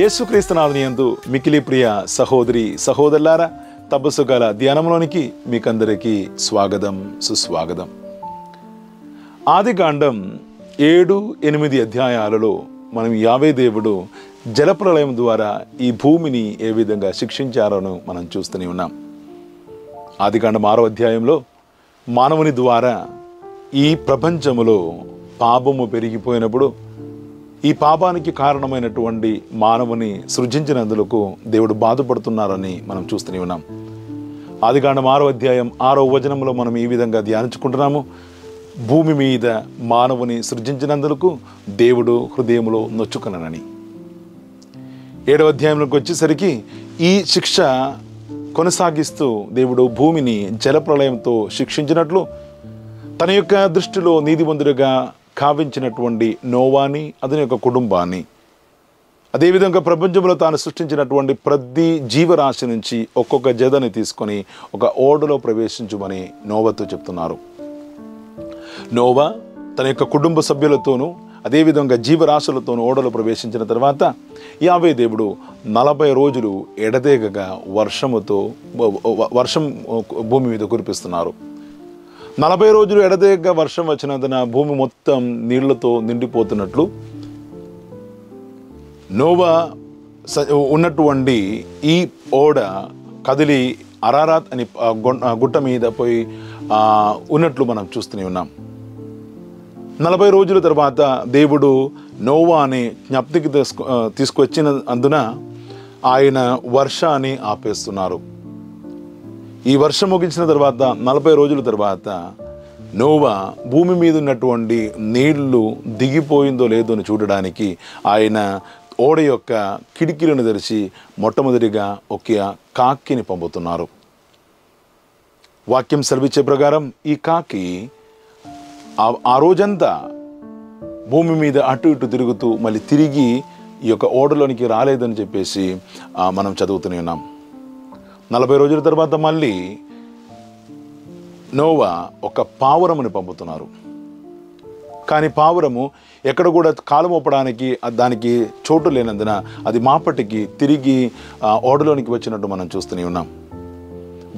యేసుక్రీస్తునాథుని యందు మిక్కిలి ప్రియ సహోదరి సహోదరులారా, తపస్సుకాల ధ్యానంలోనికి మీకందరికీ స్వాగతం, సుస్వాగతం. ఆదికాండం 7-8 అధ్యాయాలలో మనం యావే దేవుడు జలప్రలయం ద్వారా ఈ భూమిని ఏ విధంగా శిక్షించారో మనం చూస్తూనే ఉన్నాం. ఆదికాండం 6వ అధ్యాయంలో మానవుని ద్వారా ఈ ప్రపంచములో పాపము పెరిగిపోయినప్పుడు ఈ పాపానికి కారణమైనటువంటి మానవుని సృజించినందులకు దేవుడు బాధపడుతున్నారని మనం చూస్తూనే ఉన్నాం. ఆదికాండం 6వ అధ్యాయం 6వ వచనంలో మనం ఈ విధంగా ధ్యానించుకుంటున్నాము. భూమి మీద మానవుని సృజించినందులకు దేవుడు హృదయంలో నొచ్చుకునని. 7వ అధ్యాయంలోకి వచ్చేసరికి ఈ శిక్ష కొనసాగిస్తూ దేవుడు భూమిని జలప్రలయంతో శిక్షించినట్లు తన యొక్క దృష్టిలో నీతిమంతుడిగా కావించినటువంటి నోవాని, అతని యొక్క కుటుంబాన్ని, అదేవిధంగా ప్రపంచంలో తాను సృష్టించినటువంటి ప్రతి జీవరాశి నుంచి ఒక్కొక్క జతని తీసుకొని ఒక ఓడలో ప్రవేశించమని నోవాతో చెప్తున్నారు. నోవా తన యొక్క కుటుంబ సభ్యులతోనూ అదేవిధంగా జీవరాశులతోనూ ఓడలో ప్రవేశించిన తర్వాత యావే దేవుడు 40 రోజులు ఎడతెగక వర్షం భూమి మీద కురిపిస్తున్నారు. 40 రోజులు ఎడతెగక వర్షం వచ్చినందున భూమి మొత్తం నీళ్లతో నిండిపోతున్నట్లు నోవా ఉన్నటువంటి ఈ ఓడ కదిలి అరారాత్ అని గుట్ట మీద పోయి ఉన్నట్లు మనం చూస్తూనే ఉన్నాం. 40 రోజుల తర్వాత దేవుడు నోవాని జ్ఞప్తికి తీసుకొచ్చిన అందున ఆయన వర్షాన్ని ఆపేస్తున్నారు. ఈ వర్షం ముగించిన తర్వాత 40 రోజుల తర్వాత నోవా భూమి మీద ఉన్నటువంటి నీళ్లు దిగిపోయిందో లేదో అని చూడడానికి ఆయన ఓడ యొక్క కిటికీలను తెరిచి మొట్టమొదటిగా ఒక కాకిని పంపుతున్నారు. వాక్యం సెలవిచ్చే ప్రకారం ఈ కాకి ఆ రోజంతా భూమి మీద అటు ఇటు తిరుగుతూ మళ్ళీ తిరిగి ఈ యొక్క ఓడలోనికి రాలేదని చెప్పేసి మనం చదువుతూనే ఉన్నాం. 40 రోజుల తర్వాత మళ్ళీ నోవా ఒక పావురముని పంపుతున్నారు. కానీ పావురము ఎక్కడ కూడా కాలు మోపడానికి దానికి చోటు లేనందున అది మాపటికి తిరిగి ఓడలోనికి వచ్చినట్టు మనం చూస్తూనే ఉన్నాం.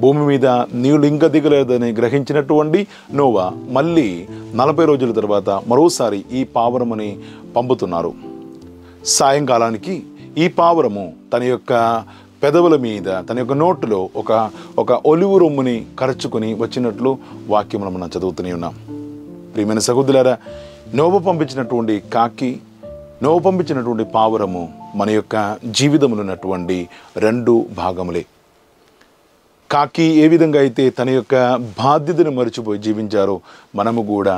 భూమి మీద నీళ్లు ఇంకా దిగలేదని గ్రహించినటువంటి నోవా మళ్ళీ 40 రోజుల తర్వాత మరోసారి ఈ పావురముని పంపుతున్నారు. సాయంకాలానికి ఈ పావురము తన యొక్క పెదవుల మీద తన యొక్క నోటులో ఒక ఒలివు రొమ్ముని కరచుకొని వచ్చినట్లు వాక్యమును మనం చదువుతూనే ఉన్నాం. ప్రియమైన సహోదరులారా, నోవా పంపించినటువంటి కాకి, నోవా పంపించినటువంటి పావురము మన యొక్క జీవితంలో ఉన్నటువంటి 2 భాగములే. కాకి ఏ విధంగా అయితే తన యొక్క బాధ్యతను మర్చిపోయి జీవించారో మనము కూడా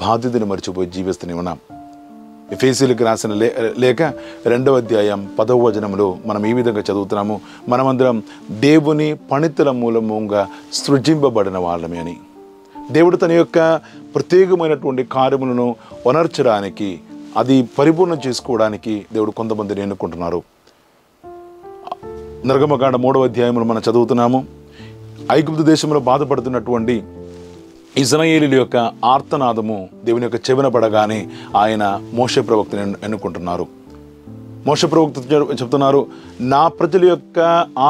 బాధ్యతను మర్చిపోయి జీవిస్తూనే ఉన్నాం. ఎఫెసీయులకు రాసిన లేఖ 2వ అధ్యాయం 10వ వచనంలో మనం ఈ విధంగా చదువుతున్నాము, మనమందరం దేవుని పనితల మూలముగా సృజింపబడిన వాళ్ళమే అని. దేవుడు తన యొక్క ప్రత్యేకమైనటువంటి కార్యములను వనర్చడానికి, అది పరిపూర్ణం చేసుకోవడానికి దేవుడు కొంతమందిని ఎన్నుకుంటున్నారు. నిర్గమకాండ 3వ అధ్యాయంలో మనం చదువుతున్నాము, ఐగుప్తు దేశంలో బాధపడుతున్నటువంటి ఇశ్రాయేలీయుల యొక్క ఆర్తనాదము దేవుని యొక్క చెవిన పడగానే ఆయన మోషే ప్రవక్తను ఎన్నుకుంటున్నారు. మోషే ప్రవక్త చెప్తున్నారు, నా ప్రజల యొక్క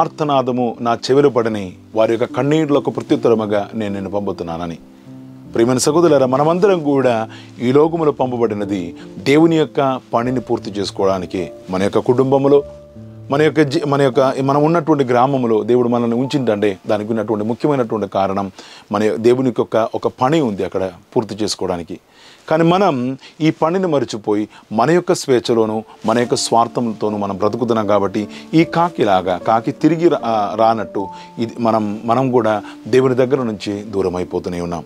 ఆర్తనాదము నా చెవిలో పడని వారి యొక్క కన్నీళ్లకు ప్రత్యుత్తరముగా నేను నిన్ను పంపుతున్నానని. ప్రియమైన సహోదరులారా, మనమందరం కూడా ఈ లోకములో పంపబడినది దేవుని యొక్క పనిని పూర్తి చేసుకోవడానికి. మన యొక్క కుటుంబంలో మనం ఉన్నటువంటి గ్రామంలో దేవుడు మనల్ని ఉంచిందంటే దానికి ఉన్నటువంటి ముఖ్యమైనటువంటి కారణం దేవునికి ఒక పని ఉంది అక్కడ పూర్తి చేసుకోవడానికి. కానీ మనం ఈ పనిని మర్చిపోయి మన యొక్క స్వేచ్ఛలోను మన యొక్క స్వార్థంతోనూ మనం బ్రతుకుతున్నాం. కాబట్టి ఈ కాకి తిరిగి రానట్టు ఇది మనం కూడా దేవుని దగ్గర నుంచి దూరం అయిపోతూనే ఉన్నాం.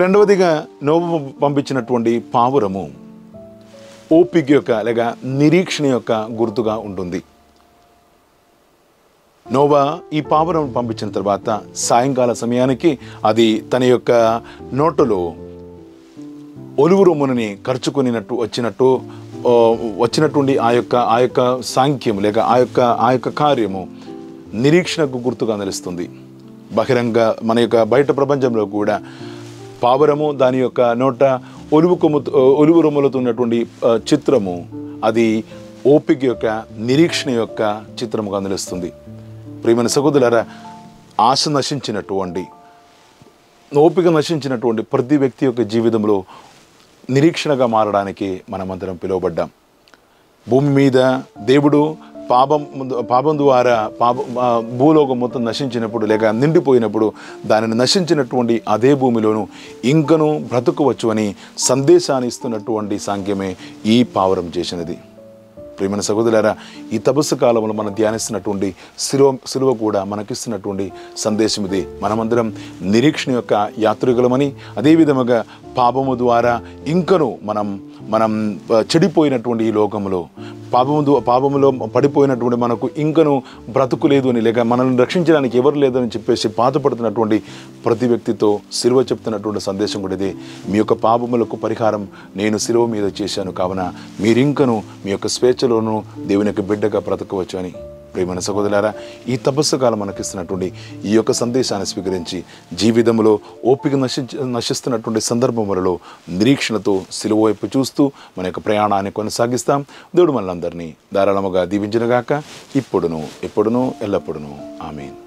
రెండవదిగా నోవా పంపించినటువంటి పావురము ఓపిక యొక్క లేక నిరీక్షణ యొక్క గుర్తుగా ఉంటుంది. నోవా ఈ పావురం పంపించిన తర్వాత సాయంకాల సమయానికి అది తన యొక్క నోటులో ఒలువు రొమ్ముని ఖర్చుకునినట్టు వచ్చినటువంటి ఆ యొక్క సాంఖ్యం లేక ఆ యొక్క కార్యము నిరీక్షణకు గుర్తుగా నిలుస్తుంది. బహిరంగ మన యొక్క బయట ప్రపంచంలో కూడా పావురము దాని యొక్క నోట ఒలువు రొమ్ములతో ఉన్నటువంటి చిత్రము అది ఓపిక యొక్క, నిరీక్షణ యొక్క చిత్రముగా నిలుస్తుంది. ప్రియమైన సహోదరులారా, ఆశ నశించినటువంటి, ఓపిక నశించినటువంటి ప్రతి వ్యక్తి యొక్క జీవితంలో నిరీక్షణగా మారడానికి మనమందరం పిలువబడ్డాం. భూమి మీద దేవుడు పాపం ద్వారా భూలోకం మొత్తం నశించినప్పుడు లేక నిండిపోయినప్పుడు దానిని నశించినటువంటి అదే భూమిలోనూ ఇంకను బ్రతుకవచ్చు అని సందేశాన్ని ఇస్తున్నటువంటి సాంఖ్యమే ఈ పావురం చేసినది. ప్రియమైన సహోదరులారా, ఈ తపస్సు కాలంలో మనం ధ్యానిస్తున్నటువంటి సిలువ కూడా మనకిస్తున్నటువంటి సందేశం ఇది. మనమందరం నిరీక్షణ యొక్క యాత్రికులమని, అదేవిధముగా పాపము ద్వారా ఇంకను మనం చెడిపోయినటువంటి ఈ లోకంలో పాపములో పడిపోయినటువంటి మనకు ఇంకను బ్రతుకు లేదు అని, లేక మనల్ని రక్షించడానికి ఎవరు లేదని చెప్పేసి బాధపడుతున్నటువంటి ప్రతి వ్యక్తితో సిలువ చెప్తున్నటువంటి సందేశం కూడా ఇదే. మీ యొక్క పాపములకు పరిహారం నేను సిలువ మీద చేశాను, కావున మీరింకను మీ యొక్క స్వేచ్ఛలోనూ దేవుని యొక్క బిడ్డగా బ్రతకవచ్చు అని. ప్రియమైన సహోదరులారా, ఈ తపస్సు కాలం మనకిస్తున్నటువంటి ఈ యొక్క సందేశాన్ని స్వీకరించి జీవితంలో ఓపిక నశిస్తున్నటువంటి సందర్భములలో నిరీక్షణతో సిలువ వైపు చూస్తూ మన యొక్క ప్రయాణాన్ని కొనసాగిస్తాం. దేవుడు మనలందరినీ ధారాళముగా దీవించునుగాక, ఇప్పుడును ఎప్పుడును ఎల్లప్పుడును. ఆమేన్.